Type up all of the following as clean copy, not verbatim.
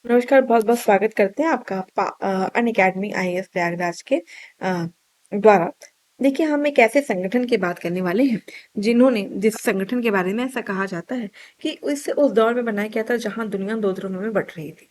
नमस्कार, बहुत-बहुत स्वागत करते हैं आपका अनअकैडमी आईएएस प्रयागराज के द्वारा। देखिए, हम एक ऐसे संगठन की बात करने वाले हैं, जिस संगठन के बारे में ऐसा कहा जाता है कि इसे उस दौर में बनाया गया था जहाँ दुनिया 2 धर्मों में बँट रही थी।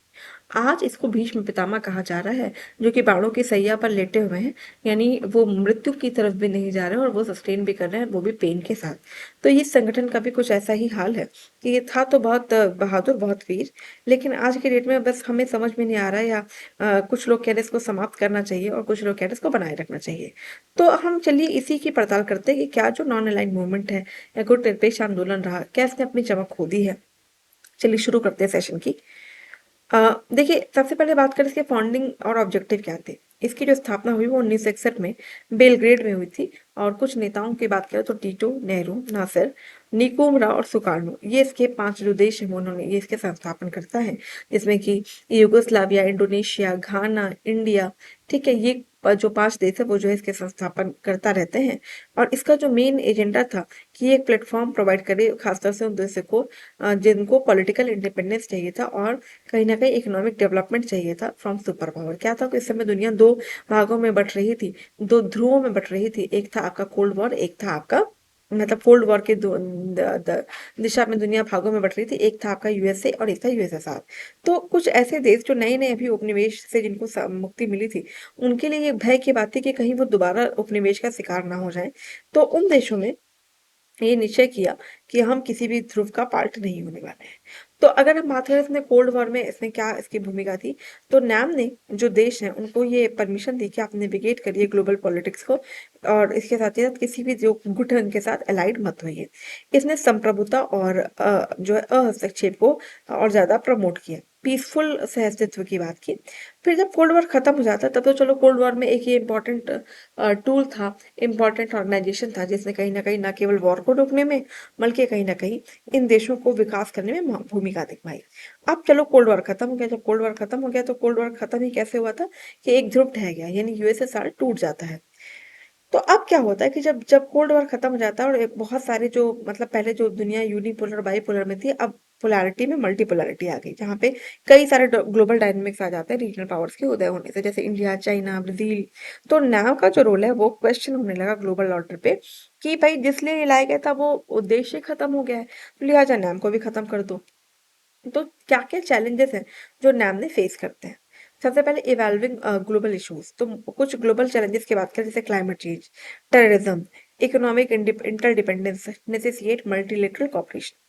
आज इसको भीष्म पितामह कहा जा रहा है, जो कि बाणों की सैया पर लेटे हुए हैं, यानी वो मृत्यु की तरफ भी नहीं जा रहे हैं और वो सस्टेन भी कर रहे हैं, वो भी पेन के साथ। तो इस संगठन का भी कुछ ऐसा ही हाल है कि ये था तो बहुत बहादुर, बहुत वीर, लेकिन आज के डेट में बस हमें समझ में नहीं आ रहा है या कुछ लोग कह रहे हैं इसको समाप्त करना चाहिए और कुछ लोग कह रहे हैं इसको बनाए रखना चाहिए। तो हम चलिए इसी की पड़ताल करते हैं कि क्या जो नॉन अलाइन्ड मूवमेंट है या गुटनिरपेक्ष आंदोलन रहा, क्या इसने अपनी चमक खो दी है? चलिए शुरू करते हैं सेशन की। देखिए, सबसे पहले बात करें इसके फाउंडिंग और ऑब्जेक्टिव क्या थे। इसकी जो स्थापना हुई वो 1961 में बेलग्रेड में हुई थी और कुछ नेताओं की बात करें तो टीटो, नेहरू, नासिर, निकोमरा और सुकार्नो, ये इसके 5 जो देश हैं उन्होंने ये इसके संस्थापन करता है, जिसमें कि यूगोस्लाविया, इंडोनेशिया, घाना, इंडिया, ठीक है, ये जो 5 देश है वो जो है इसके संस्थापन करता रहते हैं। और इसका जो मेन एजेंडा था कि ये एक प्लेटफॉर्म प्रोवाइड करे खासतौर से उन देशों को जिनको पॉलिटिकल इंडिपेंडेंस चाहिए था और कहीं न कहीं इकोनॉमिक डेवलपमेंट चाहिए था फ्रॉम सुपर पावर। क्या था कि इस समय दुनिया 2 भागों में बँट रही थी, 2 ध्रुवों में बँट रही थी। एक था आपका कोल्ड वॉर, एक था आपका मतलब कोल्ड वॉर के दो द दिशा में दुनिया भागों में बँट रही थी। एक था आपका यूएसए और एक था यूएसएसआर। तो कुछ ऐसे देश जो नए-नए अभी उपनिवेश से जिनको स मुक्ति मिली थी, उनके लिए ये भय की बात थी कि कहीं वो दोबारा उपनिवेश का शिकार ना हो जाएँ। तो उन देशों में ये निश्चय किया कि हम किसी भी ध्रुव का पार्ट नहीं होने वाले हैं। तो अगर हम बात करें इसमें कोल्ड वॉर में इसमें क्या इसकी भूमिका थी, तो नैम ने जो देश हैं उनको ये परमिशन दी कि आप नेविगेट करिए ग्लोबल पॉलिटिक्स को और इसके साथ ही साथ किसी भी जो गुट है उनके साथ अलाइड मत होइए। इसने संप्रभुता और जो है हस्तक्षेप को और ज़्यादा प्रमोट किया। पीसफुल सहअस्तित्व की बात की। फिर जब कोल्ड वॉर खत्म हो जाता तब तो चलो कोल्ड वॉर में एक ये इम्पोर्टेंट टूल था, इम्पोर्टेंट ऑर्गेनाइजेशन था जिसने कहीं न कहीं न केवल वॉर को रोकने में बल्कि कहीं न कहीं इन देशों को विकास करने में भूमिका निभाई। अब चलो कोल्ड वॉर खत्म हो गया, जब कोल्ड वॉर खत्म हो गया तो कोल्ड वॉर खत्म ही कैसे हुआ था कि एक ध्रुव ढह गया यानी यूएसएसआर टूट जाता है। तो अब क्या होता है कि जब जब कोल्ड वॉर खत्म हो जाता है और बहुत सारे जो मतलब पहले जो दुनिया यूनिपोलर बाइपोलर में थी अब पोलैरिटी में मल्टीपोलैरिटी आ गई जहाँ पे कई सारे ग्लोबल डायनामिक्स आ जाते हैं रीजनल पावर्स के उदय होने से जैसे इंडिया, चाइना, ब्राजील। तो नाव का जो रोल है वो क्वेश्चन होने लगा ग्लोबल ऑर्डर पे कि भाई जिस लिए ये लाया गया था वो उद्देश्य खत्म हो गया है, तो लिहाजा नाम को भी खत्म कर दो। तो क्या-क्या चैलेंजेस हैं जो नैम ने फेस करते हैं? सबसे पहले इवॉल्विंग ग्लोबल इश्यूज। तो कुछ ग्लोबल चैलेंजेस की बात करें जैसे climate change, terrorism, economic interdependence necessitate multilateral cooperation.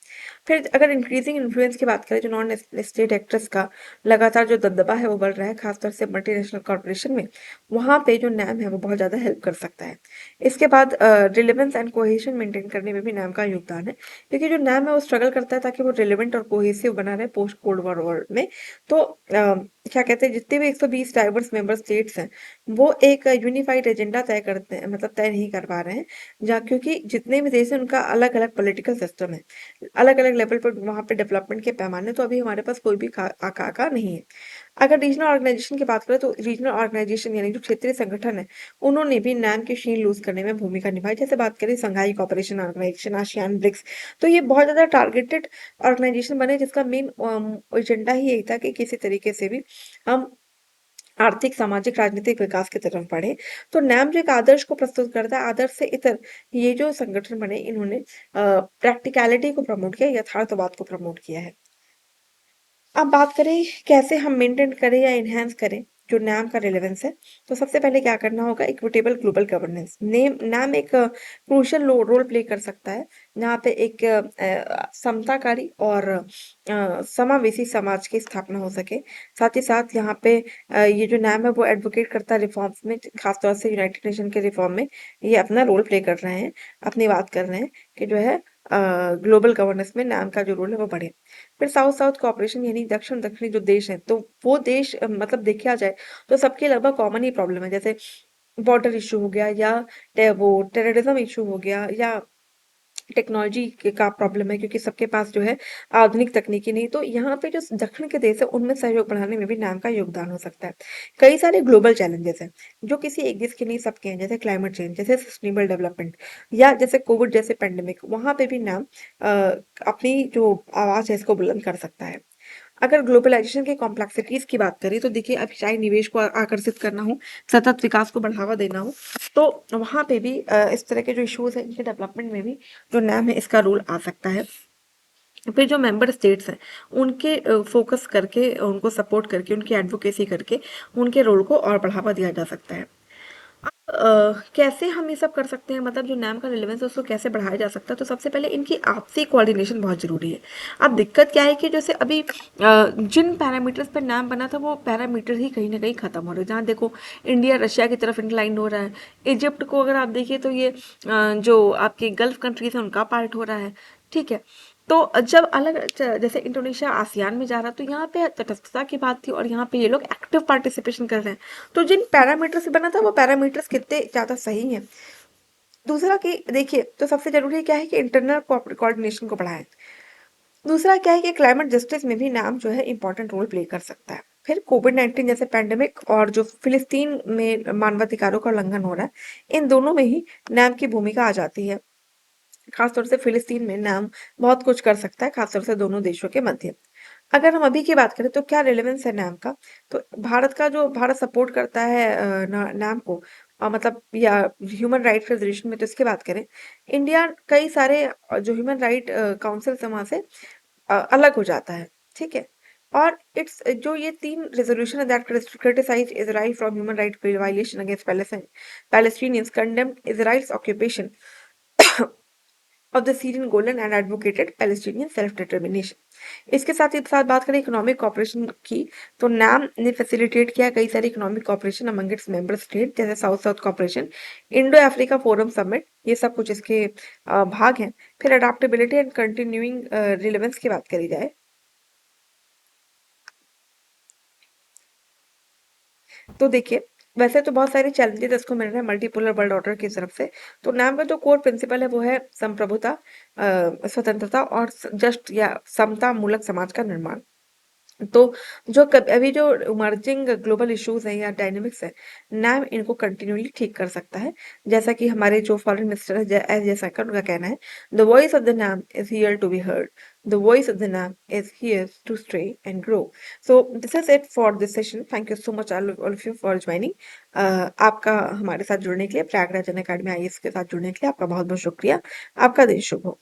फिर अगर इंक्रीजिंग इन्फ्लुएंस की बात करें जो नॉन स्टेट एक्टर्स का लगातार जो दबदबा है वो बढ़ रहा है खासतौर से मल्टीनेशनल कॉर्पोरेशन में, वहाँ पे जो नैम है वो बहुत ज़्यादा हेल्प कर सकता है। इसके बाद रिलेवेंस एंड कोहेशन मेंटेन करने में भी नैम का योगदान है क्योंकि जो नैम है वो स्ट्रगल करता है ताकि वो रिलेवेंट और कोहेसिव बना रहे पोस्ट कोल्ड वॉर वर्ल्ड में। तो क्या कहते हैं जितने भी 120 डाइवर्स मेंबर स्टेट्स हैं वो एक यूनिफाइड एजेंडा तय करते हैं मतलब तय नहीं कर पा रहे हैं जहाँ क्योंकि जितने भी देश हैं उनका अलग अलग पॉलिटिकल सिस्टम है, अलग अलग लेवल पर वहाँ पे डेवलपमेंट के पैमाने तो अभी हमारे पास कोई भी आका नहीं है। अगर रीजनल ऑर्गेनाइजेशन की बात करें तो रीजनल ऑर्गेनाइजेशन यानी जो क्षेत्रीय संगठन है उन्होंने भी नैम की शीन लूज करने में भूमिका निभाई। जैसे बात करें संघाई कॉपरेशन ऑर्गेनाइजेशन, आसियान, ब्रिक्स, तो ये बहुत ज़्यादा टारगेटेड ऑर्गेनाइजेशन बने जिसका मेन एजेंडा ही यही था कि किसी तरीके से भी हम आर्थिक, सामाजिक, राजनीतिक विकास की तरफ बढ़े। तो नैम जो एक आदर्श को प्रस्तुत करता है, आदर्श से इतर ये जो संगठन बने इन्होंने प्रैक्टिकैलिटी को प्रमोट किया, यथार्थवाद को प्रमोट किया है। अब बात करें कैसे हम मेंटेन करें या एनहांस करें जो नाम का रिलेवेंस है, तो सबसे पहले क्या करना होगा इक्विटेबल ग्लोबल गवर्नेंस। नाम एक क्रूशियल रोल प्ले कर सकता है जहाँ पे एक समताकारी और समावेशी समाज की स्थापना हो सके। साथ ही साथ यहाँ पे ये जो नाम है वो एडवोकेट करता है रिफॉर्म्स में, खासतौर से यूनाइटेड नेशन के रिफॉर्म में ये अपना रोल प्ले कर रहे हैं, अपनी बात कर रहे हैं कि जो है ग्लोबल गवर्नेंस में नाम का जो रोल है वो बढ़े। फिर साउथ साउथ कोऑपरेशन यानी दक्षिण दक्षिणी जो देश हैं तो वो देश मतलब देखा जाए तो सबके लगभग कॉमन ही प्रॉब्लम है जैसे बॉर्डर इशू हो गया या वो टेररिज्म इशू हो गया या टेक्नोलॉजी का प्रॉब्लम है क्योंकि सबके पास जो है आधुनिक तकनीकी नहीं। तो यहाँ पे जो दक्षिण के देश है उनमें सहयोग बढ़ाने में भी नाम का योगदान हो सकता है। कई सारे ग्लोबल चैलेंजेस हैं जो किसी एक देश के नहीं सबके हैं, जैसे क्लाइमेट चेंज, जैसे सस्टेनेबल डेवलपमेंट या जैसे कोविड जैसे पेंडेमिक, वहां पे भी नाम अपनी जो आवाज है इसको बुलंद कर सकता है। अगर ग्लोबलाइजेशन की कॉम्प्लेक्सिटीज की बात करें तो देखिए अब चाहे निवेश को आकर्षित करना हो, सतत विकास को बढ़ावा देना हो, तो वहाँ पे भी इस तरह के जो इश्यूज हैं इनके डेवलपमेंट में भी जो नैम है इसका रोल आ सकता है। फिर जो मेंबर स्टेट्स हैं उनके फोकस करके, उनको सपोर्ट करके, उनकी एडवोकेसी करके उनके रोल को और बढ़ावा दिया जा सकता है। कैसे हम ये सब कर सकते हैं, मतलब जो नैम का रिलेवेंस है उसको कैसे बढ़ाया जा सकता है, तो सबसे पहले इनकी आपसी कोऑर्डिनेशन बहुत ज़रूरी है। अब दिक्कत क्या है कि जैसे अभी जिन पैरामीटर्स पर नैम बना था वो पैरामीटर ही कहीं ना कहीं ख़त्म हो रहे हैं। जहाँ देखो इंडिया रशिया की तरफ इंक्लाइन हो रहा है, इजिप्ट को अगर आप देखिए तो ये जो आपके गल्फ कंट्रीज हैं उनका पार्ट हो रहा है, ठीक है। तो जब अलग जैसे इंडोनेशिया आसियान में जा रहा तो यहाँ पे तटस्थता की बात थी और यहाँ पे ये लोग एक्टिव पार्टिसिपेशन कर रहे हैं। तो जिन पैरामीटर से बना था वो पैरामीटर्स कितने ज़्यादा सही हैं। दूसरा कि देखिए तो सबसे जरूरी क्या है कि इंटरनल कोऑर्डिनेशन को बढ़ाएं। दूसरा क्या है कि क्लाइमेट जस्टिस में भी नाम जो है इंपॉर्टेंट रोल प्ले कर सकता है। फिर कोविड-19 जैसे पैंडेमिक और जो फिलिस्तीन में मानवाधिकारों का उल्लंघन हो रहा है, इन दोनों में ही नाम की भूमिका आ जाती है। खासतौर से फिलिस्तीन में नाम बहुत कुछ कर सकता है, खासतौर से दोनों देशों के मध्य। अगर हम अभी की बात करें तो क्या रिलेवेंस है नाम का, तो भारत सपोर्ट करता है नाम को, मतलब या ह्यूमन राइट फेडरेशन में, तो इसकी बात करें इंडिया कई सारे जो ह्यूमन राइट काउंसिल है वहां से अलग हो जाता है, ठीक है। और इट्स जो ये तीन रेजोल्यूशन है that criticise Israel from human right violation against Palestinians, condemned Israel's occupation of the Syrian Golan and advocated Palestinian self-determination। इसके साथ बात करें इकोनॉमिक कॉपरेशन की, तो नाम ने फैसिलिटेट किया कई सारे economic cooperation among its member state, जैसे south south cooperation, Indo Africa forum summit, ये सब कुछ इसके भाग हैं। फिर अडेप्टेबिलिटी एंड कंटिन्यूइंग रिलेवेंस की बात करी जाए तो देखिए वैसे तो बहुत सारे चैलेंजेस इसको मिल रहे हैं मल्टीपोलर वर्ल्ड ऑर्डर की तरफ से। तो नाम का जो कोर प्रिंसिपल है वो है संप्रभुता, स्वतंत्रता और जस्ट या समता मूलक समाज का निर्माण। तो अभी जो इमर्जिंग ग्लोबल इश्यूज हैं या डायनेमिक्स है, नैम इनको कंटिन्यूली ठीक कर सकता है। जैसा कि हमारे जो फॉरेन मिनिस्टर है एस जयशंकर, उनका कहना है, the voice of the NAM is here to be heard, the voice of the NAM is here to stay and grow. So this is it for this session. Thank you so much all of you for joining. आपका हमारे साथ जुड़ने के लिए, प्रयागराज अन academy IAS के साथ जुड़ने के लिए आपका बहुत बहुत शुक्रिया। आपका दिन शुभ हो।